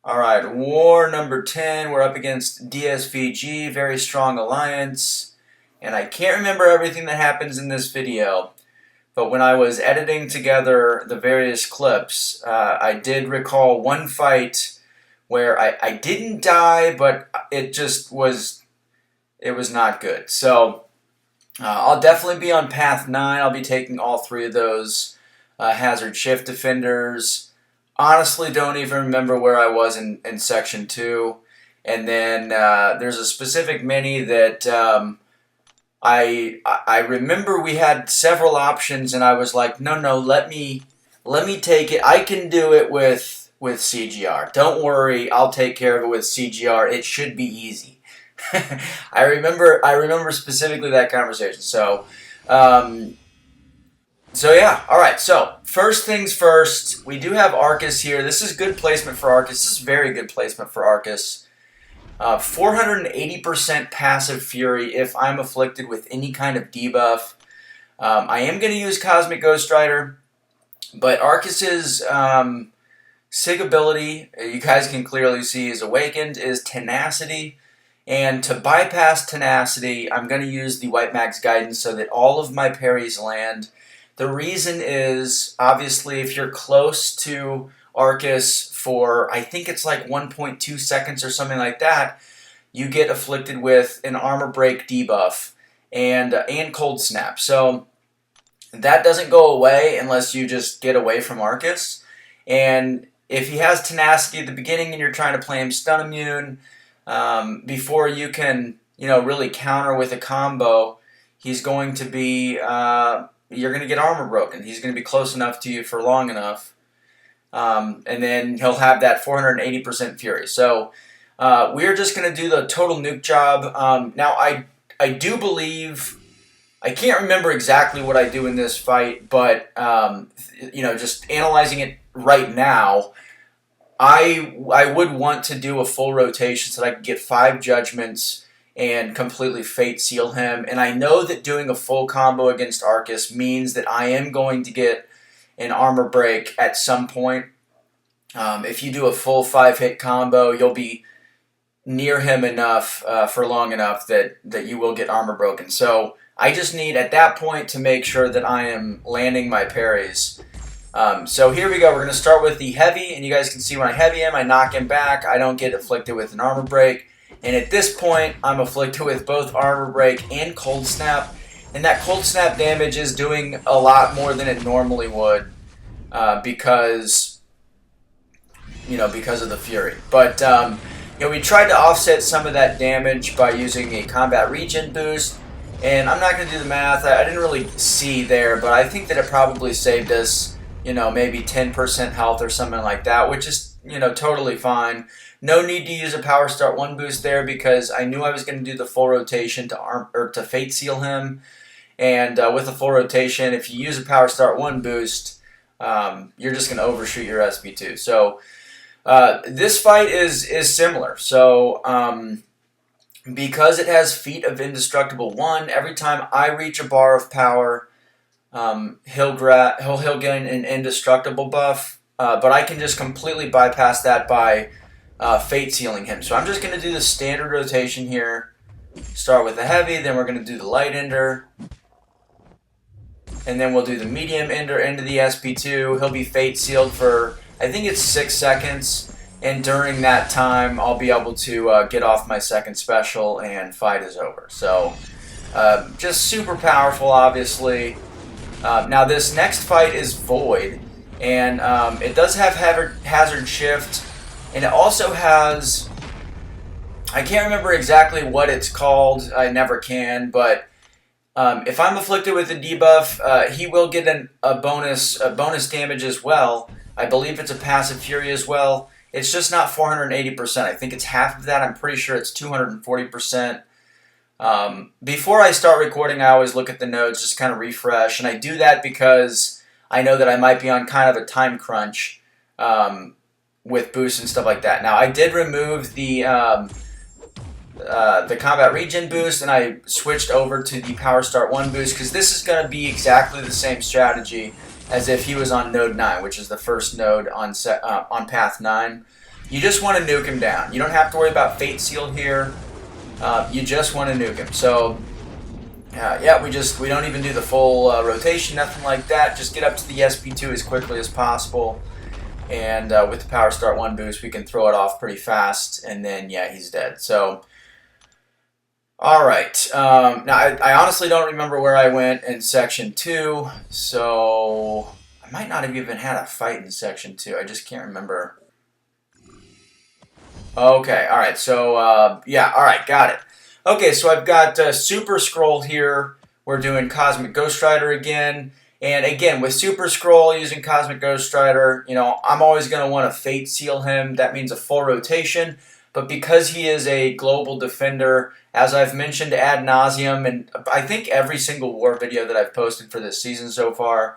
All right, war number 10. We're up against DSVG, very strong alliance. And I can't remember everything that happens in this video, but when I was editing together the various clips, I did recall one fight where I didn't die, but it was not good. So I'll definitely be on path 9. I'll be taking all 3 of those hazard shift defenders. Honestly, don't even remember where I was in section 2. And then there's a specific mini that I remember we had several options, and I was like, no, let me take it. I can do it with CGR. Don't worry, I'll take care of it with CGR. It should be easy. I remember specifically that conversation. So yeah, all right, so first things first, we do have Arcus here. This is good placement for Arcus. This is very good placement for Arcus. 480% passive Fury if I'm afflicted with any kind of debuff. I am going to use Cosmic Ghost Rider, but Arcus's SIG ability, you guys can clearly see is Awakened, is Tenacity. And to bypass Tenacity, I'm going to use the White Max Guidance so that all of my parries land. The reason is, obviously, if you're close to Arcus for, I think it's like 1.2 seconds or something like that, you get afflicted with an Armor Break debuff and Cold Snap. So that doesn't go away unless you just get away from Arcus. And if he has Tenacity at the beginning and you're trying to play him stun immune, before you can, really counter with a combo, he's going to be... you're going to get armor broken. He's going to be close enough to you for long enough. And then he'll have that 480% Fury. So we're just going to do the total nuke job. Now, I do believe... I can't remember exactly what I do in this fight, but, just analyzing it right now, I would want to do a full rotation so that I can get 5 judgments and completely Fate Seal him. And I know that doing a full combo against Arcus means that I am going to get an armor break at some point. If you do a full 5-hit combo, you'll be near him enough for long enough that you will get armor broken. So I just need at that point to make sure that I am landing my parries. So here we go. We're going to start with the heavy, and you guys can see when I heavy him, I knock him back. I don't get afflicted with an armor break. And at this point, I'm afflicted with both Armor Break and Cold Snap. And that Cold Snap damage is doing a lot more than it normally would because of the Fury. But, we tried to offset some of that damage by using a Combat Regen boost. And I'm not going to do the math. I didn't really see there, but I think that it probably saved us, maybe 10% health or something like that, which is, totally fine. No need to use a Power Start 1 boost there because I knew I was going to do the full rotation to Fate Seal him. And with a full rotation, if you use a Power Start 1 boost, you're just going to overshoot your SP2. So this fight is similar. So because it has Feat of Indestructible 1, every time I reach a bar of power, he'll get an indestructible buff. But I can just completely bypass that by Fate Sealing him. So I'm just going to do the standard rotation here. Start with the heavy, then we're going to do the light ender. And then we'll do the medium ender into the SP2. He'll be Fate Sealed for, I think it's 6 seconds. And during that time, I'll be able to get off my second special and fight is over. So just super powerful, obviously. Now this next fight is Void. And it does have Hazard Shift. And it also has, I can't remember exactly what it's called, I never can, but if I'm afflicted with a debuff, he will get a bonus damage as well. I believe it's a passive Fury as well. It's just not 480%. I think it's half of that. I'm pretty sure it's 240%. Before I start recording, I always look at the notes, just kind of refresh, and I do that because I know that I might be on kind of a time crunch with boosts and stuff like that. Now, I did remove the Combat Regen boost, and I switched over to the Power Start 1 boost, because this is going to be exactly the same strategy as if he was on Node 9, which is the first node on Path 9. You just want to nuke him down. You don't have to worry about Fate Seal here. You just want to nuke him. So, yeah, we don't even do the full rotation, nothing like that. Just get up to the SP2 as quickly as possible. And with the Power Start 1 boost, we can throw it off pretty fast. And then, yeah, he's dead. So, alright. Now, I honestly don't remember where I went in Section 2. So, I might not have even had a fight in Section 2. I just can't remember. Okay, alright, so, yeah, alright, got it. Okay, so I've got Super Scroll here. We're doing Cosmic Ghost Rider again. And again, with Super Scroll using Cosmic Ghost Rider, you know, I'm always going to want to Fate Seal him. That means a full rotation. But because he is a global defender, as I've mentioned ad nauseum, and I think every single war video that I've posted for this season so far,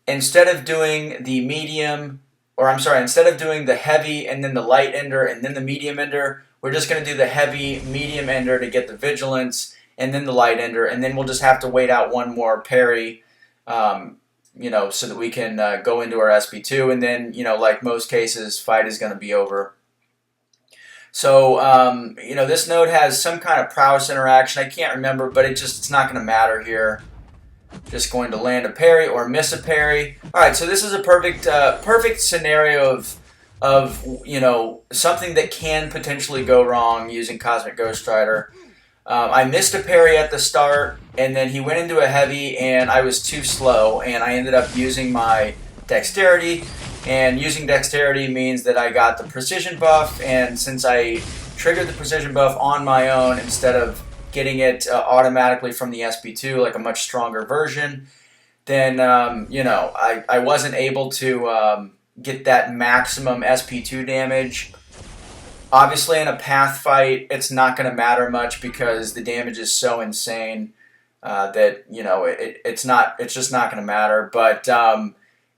instead of doing the medium... instead of doing the heavy and then the light ender and then the medium ender, we're just going to do the heavy, medium ender to get the vigilance and then the light ender, and then we'll just have to wait out one more parry, you know, so that we can go into our SP2, and then, you know, like most cases, fight is going to be over. So, you know, this node has some kind of prowess interaction. I can't remember, but it's not going to matter here. Just going to land a parry or miss a parry. All right, so this is a perfect scenario of you know, something that can potentially go wrong using Cosmic Ghost Rider. I missed a parry at the start, and then he went into a heavy, and I was too slow, and I ended up using my dexterity. And using dexterity means that I got the precision buff, and since I triggered the precision buff on my own instead of getting it automatically from the SP2, like a much stronger version, then, you know, I wasn't able to get that maximum SP2 damage. Obviously, in a path fight, it's not going to matter much because the damage is so insane that, you know, it's just not going to matter. But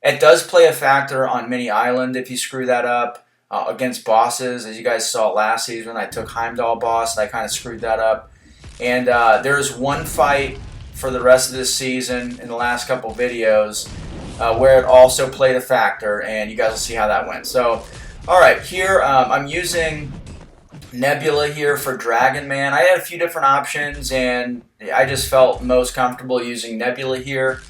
it does play a factor on Mini Island if you screw that up against bosses. As you guys saw last season, I took Heimdall boss, and I kind of screwed that up. And there's one fight for the rest of this season in the last couple videos where it also played a factor, and you guys will see how that went. So, alright, here I'm using Nebula here for Dragon Man. I had a few different options, and I just felt most comfortable using Nebula here.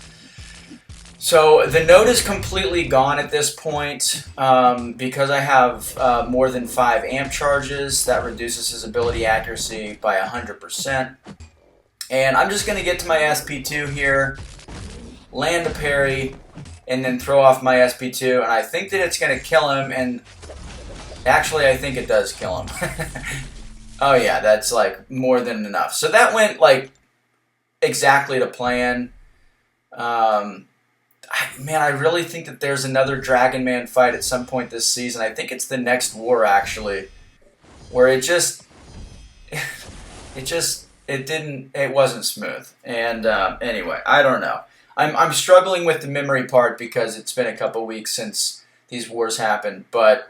So the node is completely gone at this point because I have more than 5 amp charges. That reduces his ability accuracy by 100%. And I'm just going to get to my SP2 here, land a parry, and then throw off my SP2. And I think that it's going to kill him, and actually I think it does kill him. Oh yeah, that's like more than enough. So that went like exactly to plan. Man, I really think that there's another Dragon Man fight at some point this season. I think it's the next war, actually, where it wasn't smooth. And anyway, I don't know. I'm struggling with the memory part because it's been a couple weeks since these wars happened. But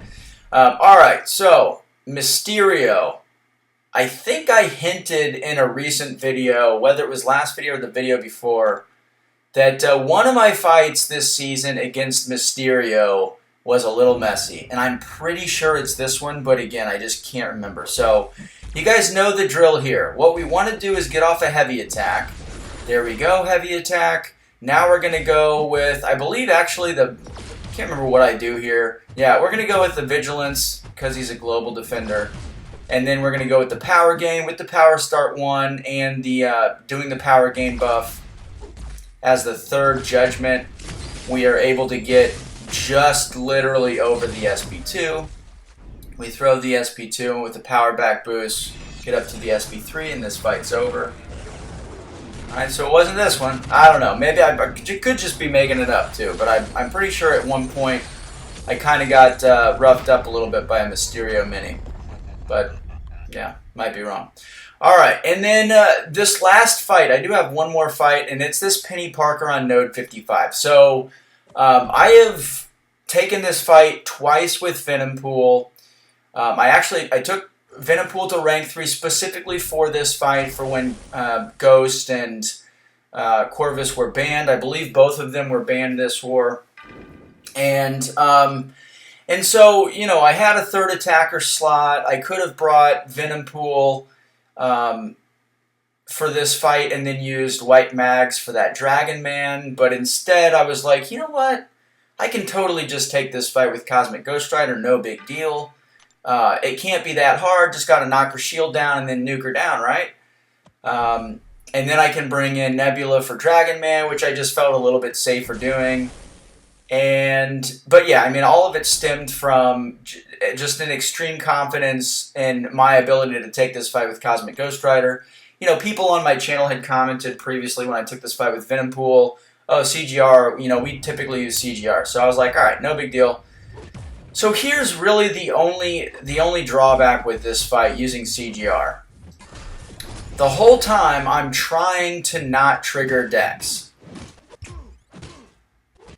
all right, so Mysterio. I think I hinted in a recent video, whether it was last video or the video before, that one of my fights this season against Mysterio was a little messy. And I'm pretty sure it's this one, but again, I just can't remember. So, you guys know the drill here. What we want to do is get off a heavy attack. There we go, heavy attack. Now we're going to go with, I believe actually I can't remember what I do here. Yeah, we're going to go with the Vigilance because he's a global defender. And then we're going to go with the Power Gain with the Power Start 1 and the doing the Power Gain buff. As the third judgment, we are able to get just literally over the SP2. We throw the SP2, and with the power back boost, get up to the SP3, and this fight's over. Alright, so it wasn't this one. I don't know. Maybe I could just be making it up, too. But I'm pretty sure at one point I kind of got roughed up a little bit by a Mysterio Mini. But, yeah, might be wrong. Alright, and then this last fight, I do have one more fight, and it's this Penny Parker on Node 55. So, I have taken this fight twice with Venompool. I took Venompool to rank 3 specifically for this fight, for when Ghost and Corvus were banned. I believe both of them were banned this war. And And so, I had a third attacker slot. I could have brought Venom Pool for this fight and then used White Mags for that Dragon Man, but instead I was like, you know what? I can totally just take this fight with Cosmic Ghost Rider, no big deal. It can't be that hard, just gotta knock her shield down and then nuke her down, right? And then I can bring in Nebula for Dragon Man, which I just felt a little bit safer doing. But yeah, I mean, all of it stemmed from just an extreme confidence in my ability to take this fight with Cosmic Ghost Rider. People on my channel had commented previously when I took this fight with Venom Pool, oh, CGR, we typically use CGR. So I was like, all right, no big deal. So here's really the only drawback with this fight using CGR. The whole time I'm trying to not trigger Dex.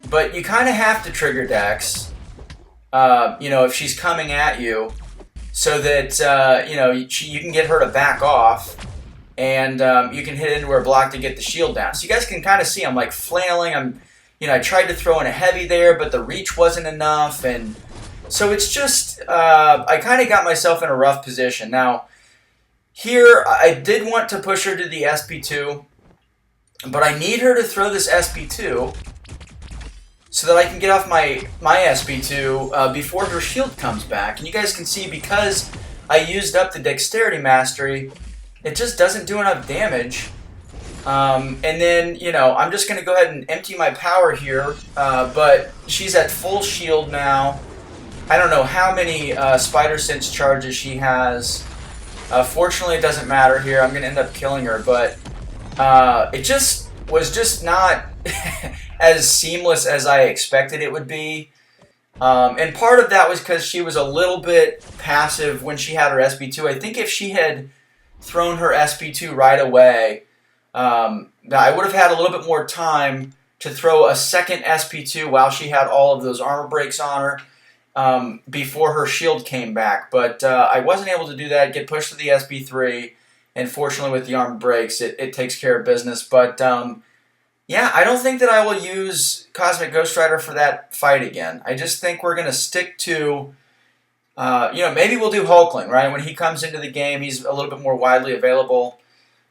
But you kind of have to trigger Dex, if she's coming at you, so that, you can get her to back off, and you can hit into her block to get the shield down. So you guys can kind of see I'm like flailing. I tried to throw in a heavy there, but the reach wasn't enough, and so it's just, I kind of got myself in a rough position. Now, here, I did want to push her to the SP2, but I need her to throw this SP2 so that I can get off my SP2 before her shield comes back. And you guys can see, because I used up the Dexterity Mastery, it just doesn't do enough damage. And then, I'm just going to go ahead and empty my power here, but she's at full shield now. I don't know how many Spider Sense charges she has. Fortunately, it doesn't matter here. I'm going to end up killing her, but it just was just not as seamless as I expected it would be. And part of that was because she was a little bit passive when she had her SP2. I think if she had thrown her SP2 right away, I would have had a little bit more time to throw a second SP2 while she had all of those armor breaks on her. Before her shield came back, but I wasn't able to do that, get pushed to the SP3, and fortunately with the armor breaks, it takes care of business. But yeah, I don't think that I will use Cosmic Ghost Rider for that fight again. I just think we're going to stick to, maybe we'll do Hulkling, right? When he comes into the game, he's a little bit more widely available.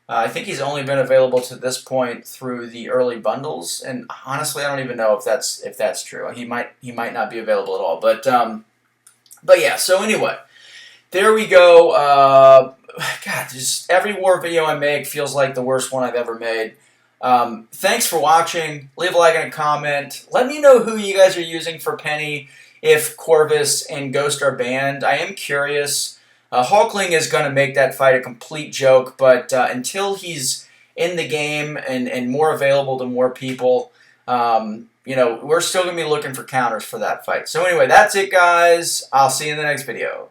I think he's only been available to this point through the early bundles, and honestly, I don't even know if that's true. He might not be available at all. But yeah. So anyway, there we go. God, just every war video I make feels like the worst one I've ever made. Thanks for watching. Leave a like and a comment. Let me know who you guys are using for Penny if Corvus and Ghost are banned. I am curious. Hulkling is going to make that fight a complete joke, but until he's in the game and more available to more people, we're still going to be looking for counters for that fight. So anyway, that's it, guys. I'll see you in the next video.